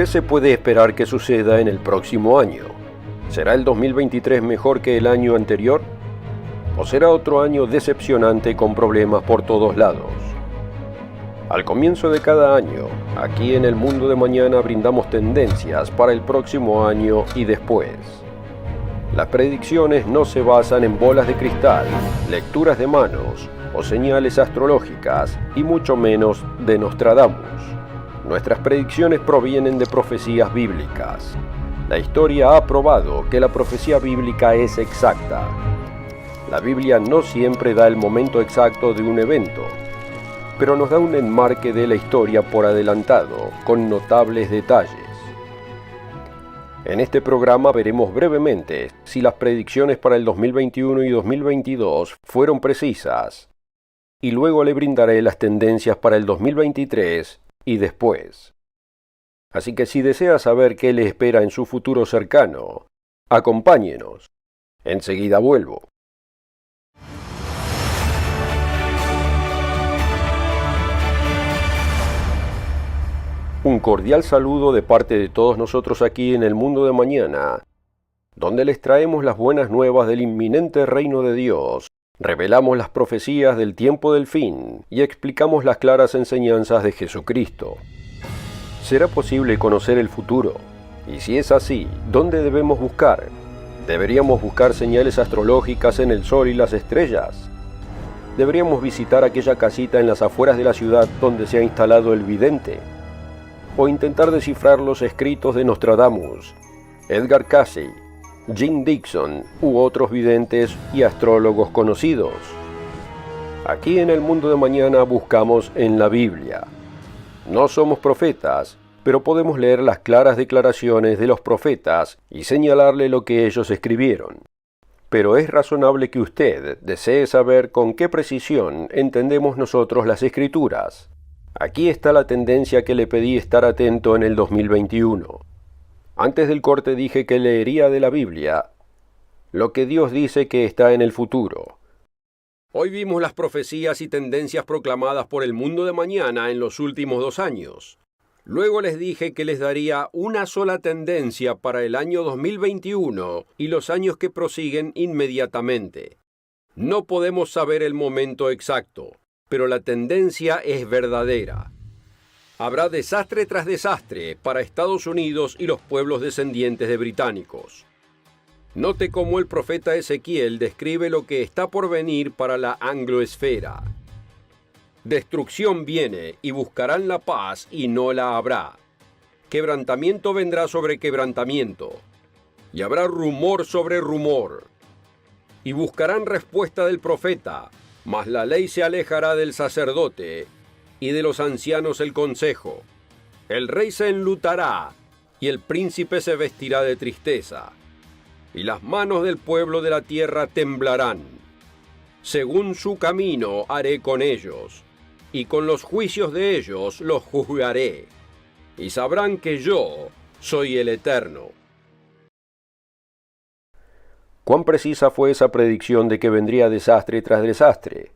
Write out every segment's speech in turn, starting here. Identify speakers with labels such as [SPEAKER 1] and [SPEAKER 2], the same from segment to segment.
[SPEAKER 1] ¿Qué se puede esperar que suceda en el próximo año? ¿Será el 2023 mejor que el año anterior? ¿O será otro año decepcionante con problemas por todos lados? Al comienzo de cada año, aquí en El Mundo de Mañana brindamos tendencias para el próximo año y después. Las predicciones no se basan en bolas de cristal, lecturas de manos o señales astrológicas, y mucho menos de Nostradamus. Nuestras predicciones provienen de profecías bíblicas. La historia ha probado que la profecía bíblica es exacta. La Biblia no siempre da el momento exacto de un evento, pero nos da un enmarque de la historia por adelantado, con notables detalles. En este programa veremos brevemente si las predicciones para el 2021 y 2022 fueron precisas, y luego le brindaré las tendencias para el 2023 y después. Así que si desea saber qué le espera en su futuro cercano, acompáñenos. Enseguida vuelvo. Un cordial saludo de parte de todos nosotros aquí en El Mundo de Mañana, donde les traemos las buenas nuevas del inminente reino de Dios, revelamos las profecías del tiempo del fin y explicamos las claras enseñanzas de Jesucristo. ¿Será posible conocer el futuro? Y si es así, ¿dónde debemos buscar? ¿Deberíamos buscar señales astrológicas en el sol y las estrellas? ¿Deberíamos visitar aquella casita en las afueras de la ciudad donde se ha instalado el vidente? ¿O intentar descifrar los escritos de Nostradamus, Edgar Cayce, Jim Dixon u otros videntes y astrólogos conocidos? Aquí en El Mundo de Mañana buscamos en la Biblia. No somos profetas, pero podemos leer las claras declaraciones de los profetas y señalarle lo que ellos escribieron. Pero es razonable que usted desee saber con qué precisión entendemos nosotros las Escrituras. Aquí está la tendencia que le pedí estar atento en el 2021. Antes del corte dije que leería de la Biblia lo que Dios dice que está en el futuro. Hoy vimos las profecías y tendencias proclamadas por El Mundo de Mañana en los últimos 2 años. Luego les dije que les daría una sola tendencia para el año 2021 y los años que prosiguen inmediatamente. No podemos saber el momento exacto, pero la tendencia es verdadera. Habrá desastre tras desastre para Estados Unidos y los pueblos descendientes de británicos. Note cómo el profeta Ezequiel describe lo que está por venir para la angloesfera. Destrucción viene y buscarán la paz y no la habrá. Quebrantamiento vendrá sobre quebrantamiento, y habrá rumor sobre rumor. Y buscarán respuesta del profeta, mas la ley se alejará del sacerdote, y de los ancianos el consejo. El rey se enlutará, y el príncipe se vestirá de tristeza, y las manos del pueblo de la tierra temblarán. Según su camino haré con ellos, y con los juicios de ellos los juzgaré, y sabrán que yo soy el Eterno. ¿Cuán precisa fue esa predicción de que vendría desastre tras desastre?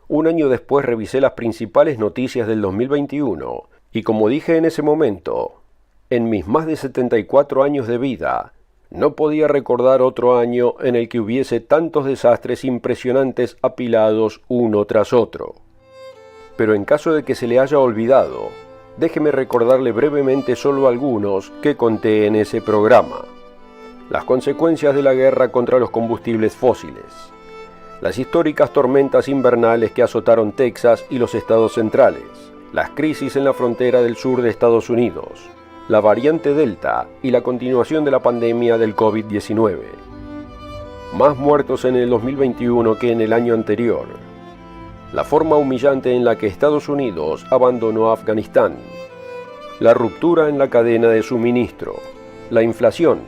[SPEAKER 1] Un año después revisé las principales noticias del 2021 y, como dije en ese momento, en mis más de 74 años de vida, no podía recordar otro año en el que hubiese tantos desastres impresionantes apilados uno tras otro. Pero en caso de que se le haya olvidado, déjeme recordarle brevemente solo algunos que conté en ese programa. Las consecuencias de la guerra contra los combustibles fósiles. Las históricas tormentas invernales que azotaron Texas y los estados centrales, las crisis en la frontera del sur de Estados Unidos, la variante Delta y la continuación de la pandemia del COVID-19. Más muertos en el 2021 que en el año anterior. La forma humillante en la que Estados Unidos abandonó Afganistán. La ruptura en la cadena de suministro, la inflación,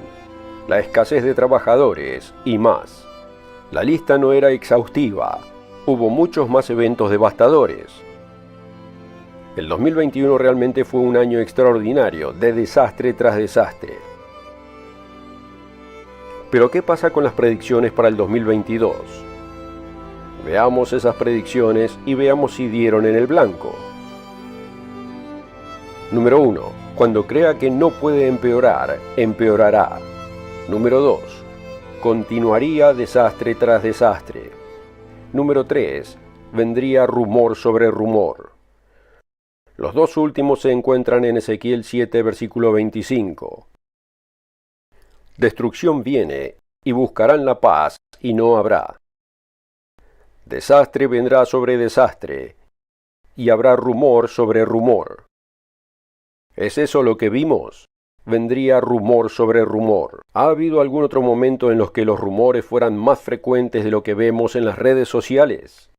[SPEAKER 1] la escasez de trabajadores y más. La lista no era exhaustiva, hubo muchos más eventos devastadores. El 2021 realmente fue un año extraordinario, de desastre tras desastre. Pero ¿qué pasa con las predicciones para el 2022? Veamos esas predicciones y veamos si dieron en el blanco. Número 1. Cuando crea que no puede empeorar, empeorará. Número 2. Continuaría desastre tras desastre. Número 3. Vendría rumor sobre rumor. Los dos últimos se encuentran en Ezequiel 7, versículo 25. Destrucción viene, y buscarán la paz, y no habrá. Desastre vendrá sobre desastre, y habrá rumor sobre rumor. ¿Es eso lo que vimos? Vendría rumor sobre rumor. ¿Ha habido algún otro momento en los que los rumores fueran más frecuentes de lo que vemos en las redes sociales?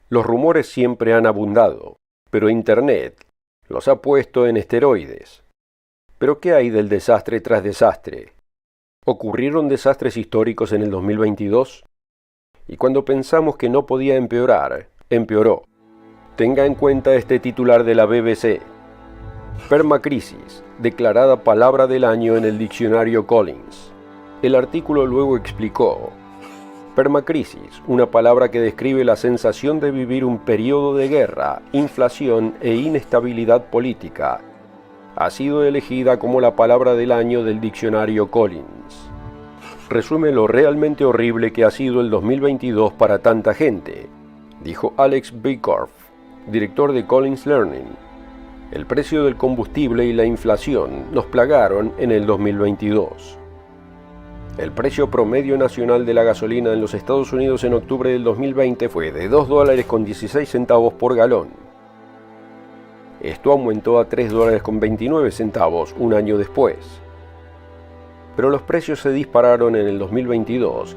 [SPEAKER 1] Los rumores siempre han abundado, pero Internet los ha puesto en esteroides. ¿Pero qué hay del desastre tras desastre? ¿Ocurrieron desastres históricos en el 2022? Y cuando pensamos que no podía empeorar, empeoró. Tenga en cuenta este titular de la BBC. Permacrisis, declarada palabra del año en el diccionario Collins. El artículo luego explicó: permacrisis, una palabra que describe la sensación de vivir un periodo de guerra, inflación e inestabilidad política, ha sido elegida como la palabra del año del diccionario Collins. Resume lo realmente horrible que ha sido el 2022 para tanta gente, dijo Alex Bicorf, director de Collins Learning. El precio del combustible y la inflación nos plagaron en el 2022. El precio promedio nacional de la gasolina en los Estados Unidos en octubre del 2020 fue de $2.16 por galón. Esto aumentó a $3.29 un año después. Pero los precios se dispararon en el 2022,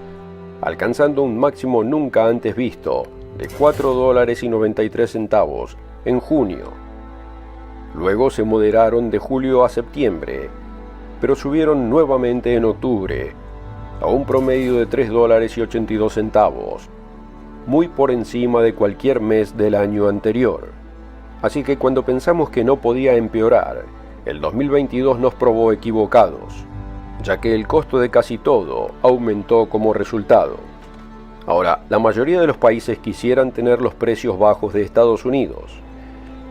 [SPEAKER 1] alcanzando un máximo nunca antes visto de $4.93 en junio. Luego se moderaron de julio a septiembre, pero subieron nuevamente en octubre a un promedio de $3.82, muy por encima de cualquier mes del año anterior. Así que cuando pensamos que no podía empeorar, el 2022 nos probó equivocados, ya que el costo de casi todo aumentó como resultado. Ahora, la mayoría de los países quisieran tener los precios bajos de Estados Unidos.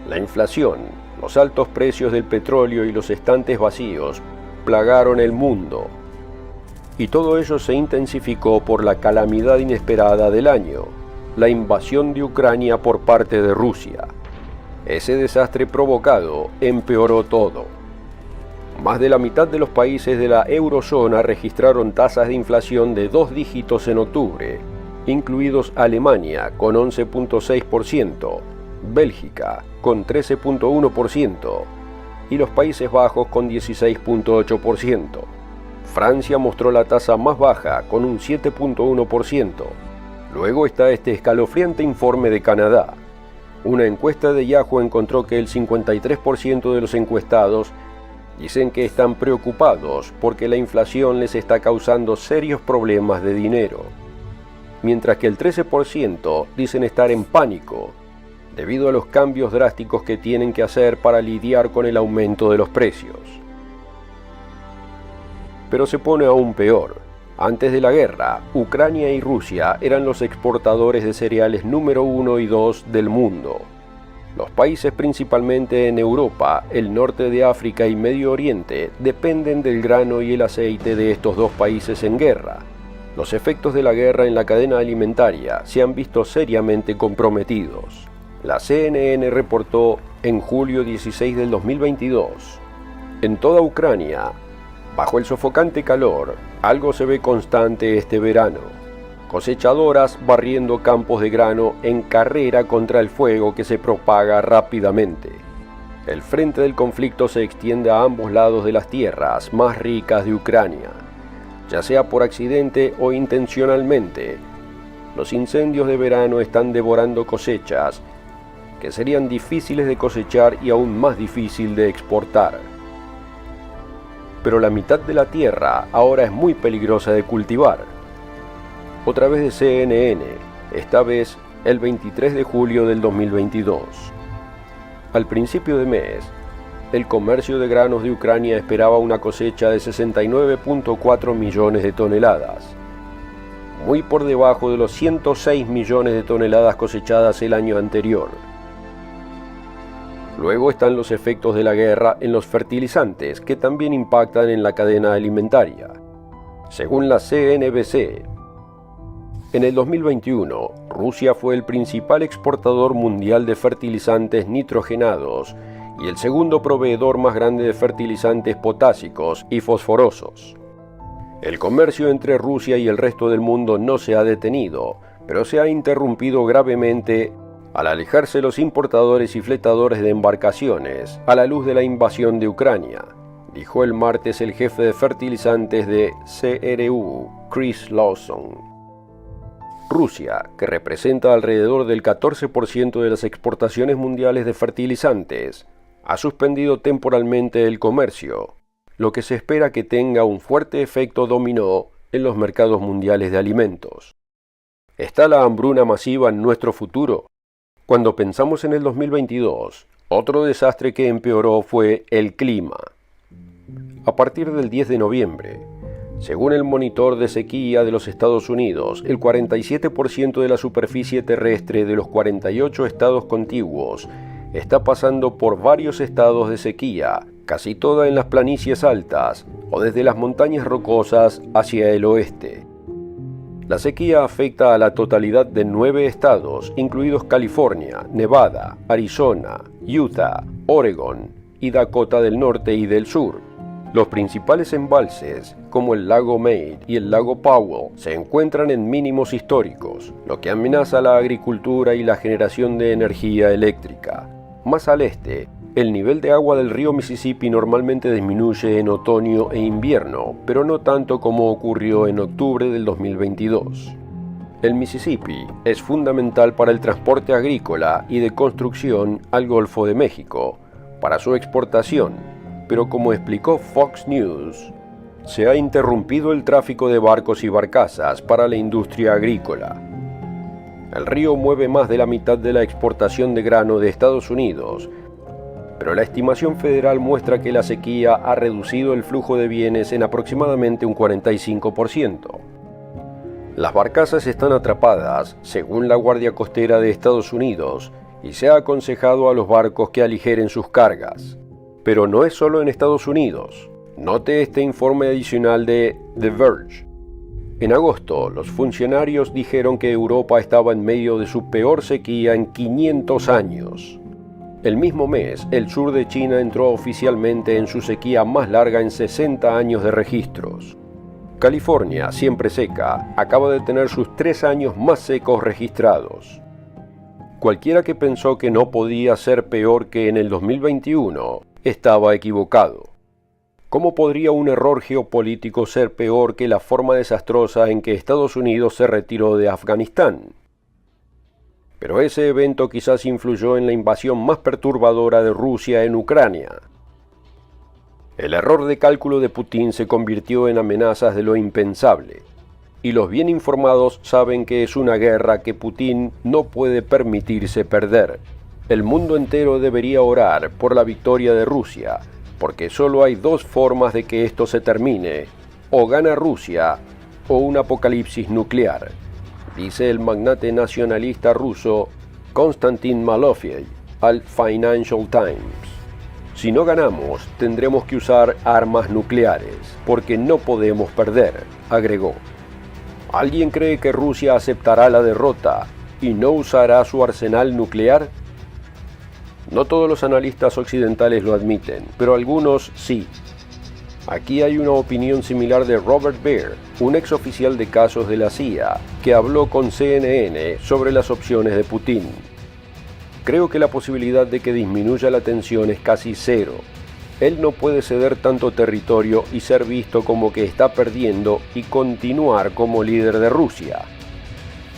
[SPEAKER 1] La inflación, los altos precios del petróleo y los estantes vacíos plagaron el mundo. Y todo ello se intensificó por la calamidad inesperada del año, la invasión de Ucrania por parte de Rusia. Ese desastre provocado empeoró todo. Más de la mitad de los países de la eurozona registraron tasas de inflación de 2 dígitos en octubre, incluidos Alemania con 11.6%, Bélgica con 13.1% y los Países Bajos con 16.8%. Francia mostró la tasa más baja con un 7.1%. Luego está este escalofriante informe de Canadá. Una encuesta de Yahoo encontró que el 53% de los encuestados dicen que están preocupados porque la inflación les está causando serios problemas de dinero, mientras que el 13% dicen estar en pánico debido a los cambios drásticos que tienen que hacer para lidiar con el aumento de los precios. Pero se pone aún peor. Antes de la guerra, Ucrania y Rusia eran los exportadores de cereales número 1 y 2 del mundo. Los países principalmente en Europa, el norte de África y Medio Oriente dependen del grano y el aceite de estos dos países en guerra. Los efectos de la guerra en la cadena alimentaria se han visto seriamente comprometidos. La CNN reportó en julio 16 del 2022. En toda Ucrania, bajo el sofocante calor, algo se ve constante este verano. Cosechadoras barriendo campos de grano en carrera contra el fuego que se propaga rápidamente. El frente del conflicto se extiende a ambos lados de las tierras más ricas de Ucrania. Ya sea por accidente o intencionalmente, los incendios de verano están devorando cosechas que serían difíciles de cosechar y aún más difícil de exportar. Pero la mitad de la tierra ahora es muy peligrosa de cultivar. Otra vez de CNN, esta vez el 23 de julio del 2022. Al principio de mes, el comercio de granos de Ucrania esperaba una cosecha de 69.4 millones de toneladas, muy por debajo de los 106 millones de toneladas cosechadas el año anterior. Luego están los efectos de la guerra en los fertilizantes, que también impactan en la cadena alimentaria. Según la CNBC, en el 2021, Rusia fue el principal exportador mundial de fertilizantes nitrogenados y el segundo proveedor más grande de fertilizantes potásicos y fosforosos. El comercio entre Rusia y el resto del mundo no se ha detenido, pero se ha interrumpido gravemente al alejarse los importadores y fletadores de embarcaciones a la luz de la invasión de Ucrania, dijo el martes el jefe de fertilizantes de CRU, Chris Lawson. Rusia, que representa alrededor del 14% de las exportaciones mundiales de fertilizantes, ha suspendido temporalmente el comercio, lo que se espera que tenga un fuerte efecto dominó en los mercados mundiales de alimentos. ¿Está la hambruna masiva en nuestro futuro? Cuando pensamos en el 2022, otro desastre que empeoró fue el clima. A partir del 10 de noviembre, según el monitor de sequía de los Estados Unidos, el 47% de la superficie terrestre de los 48 estados contiguos está pasando por varios estados de sequía, casi toda en las planicies altas o desde las montañas rocosas hacia el oeste. La sequía afecta a la totalidad de 9 estados, incluidos California, Nevada, Arizona, Utah, Oregon y Dakota del Norte y del Sur. Los principales embalses, como el lago Mead y el lago Powell, se encuentran en mínimos históricos, lo que amenaza la agricultura y la generación de energía eléctrica. Más al este, el nivel de agua del río Mississippi normalmente disminuye en otoño e invierno, pero no tanto como ocurrió en octubre del 2022. El Mississippi es fundamental para el transporte agrícola y de construcción al Golfo de México, para su exportación, pero como explicó Fox News, se ha interrumpido el tráfico de barcos y barcazas para la industria agrícola. El río mueve más de la mitad de la exportación de grano de Estados Unidos, pero la estimación federal muestra que la sequía ha reducido el flujo de bienes en aproximadamente un 45%. Las barcazas están atrapadas, según la Guardia Costera de Estados Unidos, y se ha aconsejado a los barcos que aligeren sus cargas. Pero no es solo en Estados Unidos. Note este informe adicional de The Verge. En agosto, los funcionarios dijeron que Europa estaba en medio de su peor sequía en 500 años. El mismo mes, el sur de China entró oficialmente en su sequía más larga en 60 años de registros. California, siempre seca, acaba de tener sus 3 años más secos registrados. Cualquiera que pensó que no podía ser peor que en el 2021, estaba equivocado. ¿Cómo podría un error geopolítico ser peor que la forma desastrosa en que Estados Unidos se retiró de Afganistán? Pero ese evento quizás influyó en la invasión más perturbadora de Rusia en Ucrania. El error de cálculo de Putin se convirtió en amenazas de lo impensable, y los bien informados saben que es una guerra que Putin no puede permitirse perder. El mundo entero debería orar por la victoria de Rusia, porque solo hay 2 formas de que esto se termine: o gana Rusia o un apocalipsis nuclear, dice el magnate nacionalista ruso Konstantin Malofeev al Financial Times. Si no ganamos, tendremos que usar armas nucleares, porque no podemos perder, agregó. ¿Alguien cree que Rusia aceptará la derrota y no usará su arsenal nuclear? No todos los analistas occidentales lo admiten, pero algunos sí. Aquí hay una opinión similar de Robert Baer, un exoficial de casos de la CIA, que habló con CNN sobre las opciones de Putin. Creo que la posibilidad de que disminuya la tensión es casi cero. Él no puede ceder tanto territorio y ser visto como que está perdiendo y continuar como líder de Rusia.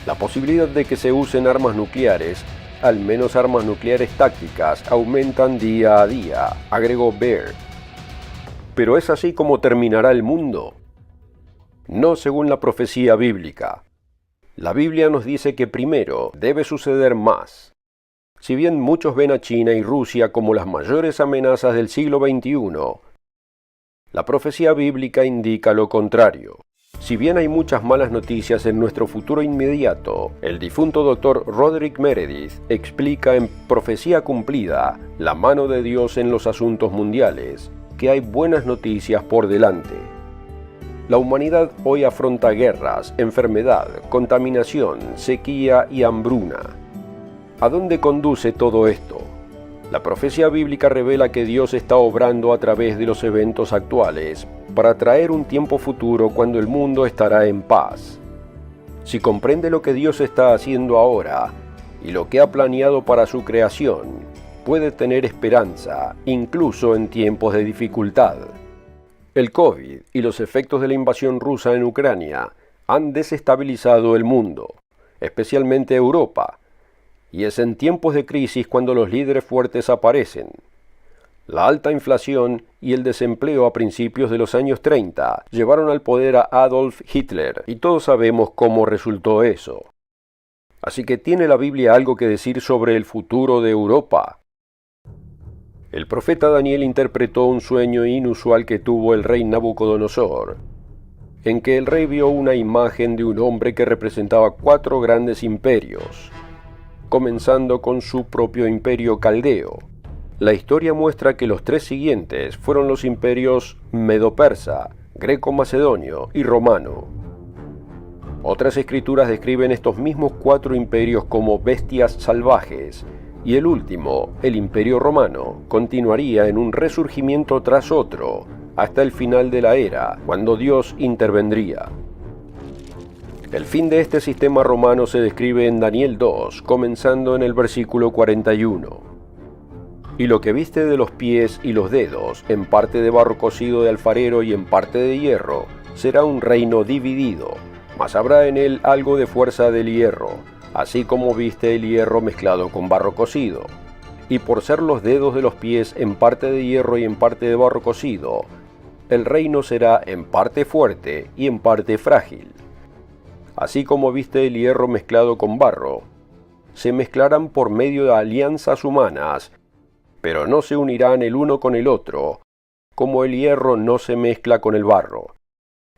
[SPEAKER 1] La posibilidad de que se usen armas nucleares, al menos armas nucleares tácticas, aumentan día a día, agregó Baer. ¿Pero es así como terminará el mundo? No según la profecía bíblica. La Biblia nos dice que primero debe suceder más. Si bien muchos ven a China y Rusia como las mayores amenazas del siglo XXI, la profecía bíblica indica lo contrario. Si bien hay muchas malas noticias en nuestro futuro inmediato, el difunto Dr. Roderick Meredith explica en Profecía Cumplida, la mano de Dios en los asuntos mundiales, que hay buenas noticias por delante. La humanidad hoy afronta guerras, enfermedad, contaminación, sequía y hambruna. ¿A dónde conduce todo esto? La profecía bíblica revela que Dios está obrando a través de los eventos actuales para traer un tiempo futuro cuando el mundo estará en paz. Si comprende lo que Dios está haciendo ahora y lo que ha planeado para su creación, puede tener esperanza, incluso en tiempos de dificultad. El COVID y los efectos de la invasión rusa en Ucrania han desestabilizado el mundo, especialmente Europa, y es en tiempos de crisis cuando los líderes fuertes aparecen. La alta inflación y el desempleo a principios de los años 30 llevaron al poder a Adolf Hitler, y todos sabemos cómo resultó eso. Así que ¿tiene la Biblia algo que decir sobre el futuro de Europa? El profeta Daniel interpretó un sueño inusual que tuvo el rey Nabucodonosor, en que el rey vio una imagen de un hombre que representaba 4 grandes imperios, comenzando con su propio imperio caldeo. La historia muestra que los 3 siguientes fueron los imperios medo-persa, greco-macedonio y romano. Otras escrituras describen estos mismos 4 imperios como bestias salvajes, y el último, el imperio romano, continuaría en un resurgimiento tras otro, hasta el final de la era, cuando Dios intervendría. El fin de este sistema romano se describe en Daniel 2, comenzando en el versículo 41. Y lo que viste de los pies y los dedos, en parte de barro cocido de alfarero y en parte de hierro, será un reino dividido, mas habrá en él algo de fuerza del hierro, así como viste el hierro mezclado con barro cocido. Y por ser los dedos de los pies en parte de hierro y en parte de barro cocido, el reino será en parte fuerte y en parte frágil. Así como viste el hierro mezclado con barro, se mezclarán por medio de alianzas humanas, pero no se unirán el uno con el otro, como el hierro no se mezcla con el barro.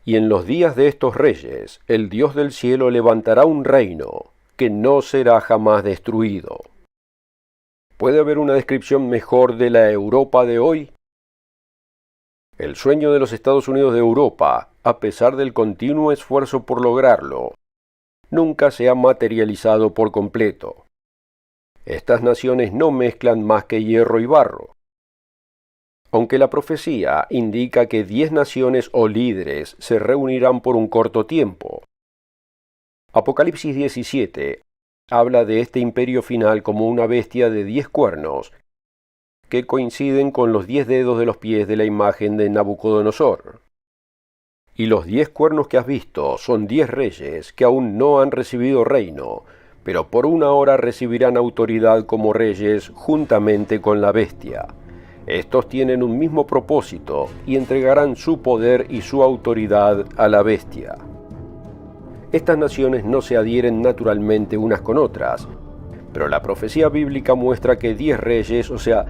[SPEAKER 1] Y en los días de estos reyes, el Dios del cielo levantará un reino que no será jamás destruido. ¿Puede haber una descripción mejor de la Europa de hoy? El sueño de los Estados Unidos de Europa, a pesar del continuo esfuerzo por lograrlo, nunca se ha materializado por completo. Estas naciones no mezclan más que hierro y barro. Aunque la profecía indica que 10 naciones o líderes se reunirán por un corto tiempo. Apocalipsis 17 habla de este imperio final como una bestia de 10 cuernos que coinciden con los 10 dedos de los pies de la imagen de Nabucodonosor. Y los 10 cuernos que has visto son 10 reyes que aún no han recibido reino, pero por una hora recibirán autoridad como reyes juntamente con la bestia. Estos tienen un mismo propósito y entregarán su poder y su autoridad a la bestia. Estas naciones no se adhieren naturalmente unas con otras, pero la profecía bíblica muestra que 10 reyes, o sea,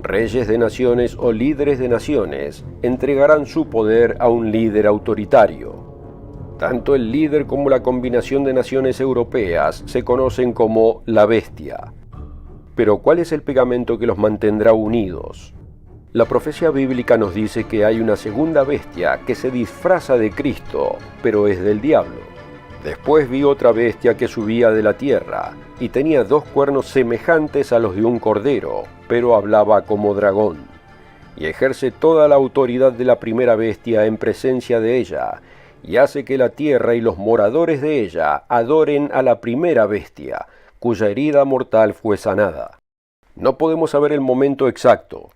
[SPEAKER 1] reyes de naciones o líderes de naciones, entregarán su poder a un líder autoritario. Tanto el líder como la combinación de naciones europeas se conocen como la bestia. Pero ¿cuál es el pegamento que los mantendrá unidos? La profecía bíblica nos dice que hay una segunda bestia que se disfraza de Cristo, pero es del diablo. Después vi otra bestia que subía de la tierra, y tenía 2 cuernos semejantes a los de un cordero, pero hablaba como dragón. Y ejerce toda la autoridad de la primera bestia en presencia de ella, y hace que la tierra y los moradores de ella adoren a la primera bestia, cuya herida mortal fue sanada. No podemos saber el momento exacto,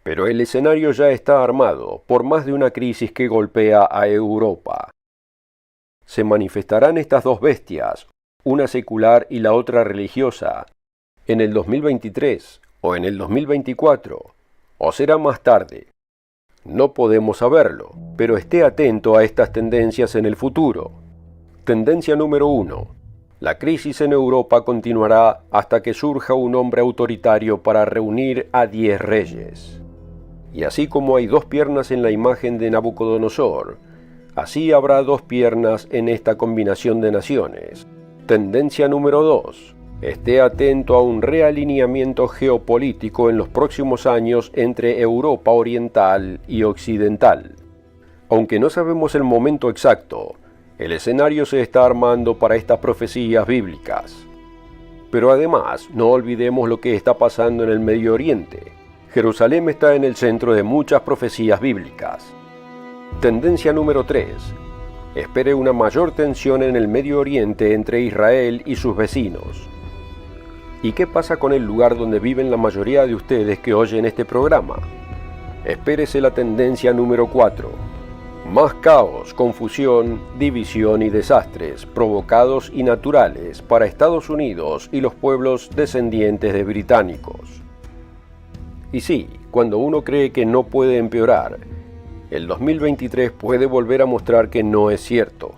[SPEAKER 1] pero el escenario ya está armado por más de una crisis que golpea a Europa. Se manifestarán estas 2 bestias, una secular y la otra religiosa, en el 2023 o en el 2024, o será más tarde. No podemos saberlo, pero esté atento a estas tendencias en el futuro. Tendencia número 1. La crisis en Europa continuará hasta que surja un hombre autoritario para reunir a 10 reyes. Y así como hay 2 piernas en la imagen de Nabucodonosor, Así habrá dos piernas en esta combinación de naciones. Tendencia número 2. Esté atento a un realineamiento geopolítico en los próximos años entre Europa Oriental y Occidental. Aunque no sabemos el momento exacto, el escenario se está armando para estas profecías bíblicas. Pero además, no olvidemos lo que está pasando en el Medio Oriente. Jerusalén está en el centro de muchas profecías bíblicas. Tendencia número 3. Espere una mayor tensión en el Medio Oriente entre Israel y sus vecinos. ¿Y qué pasa con el lugar donde viven la mayoría de ustedes que oyen este programa? Espérese la tendencia número 4. Más caos, confusión, división y desastres, provocados y naturales para Estados Unidos y los pueblos descendientes de británicos. Y sí, cuando uno cree que no puede empeorar, el 2023 puede volver a mostrar que no es cierto.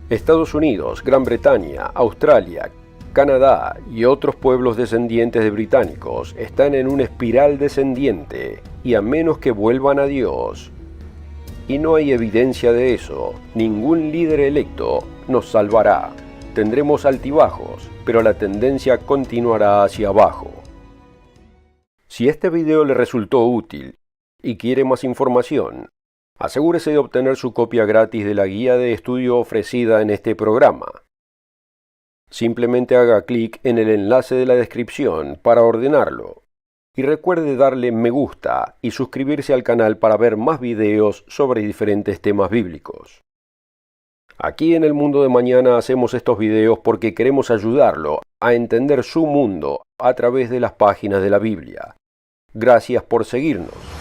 [SPEAKER 1] Estados Unidos, Gran Bretaña, Australia, Canadá y otros pueblos descendientes de británicos están en una espiral descendiente y a menos que vuelvan a Dios, y no hay evidencia de eso, ningún líder electo nos salvará. Tendremos altibajos, pero la tendencia continuará hacia abajo. Si este video le resultó útil y quiere más información, asegúrese de obtener su copia gratis de la guía de estudio ofrecida en este programa. Simplemente haga clic en el enlace de la descripción para ordenarlo. Y recuerde darle me gusta y suscribirse al canal para ver más videos sobre diferentes temas bíblicos. Aquí en el Mundo de Mañana hacemos estos videos porque queremos ayudarlo a entender su mundo a través de las páginas de la Biblia. Gracias por seguirnos.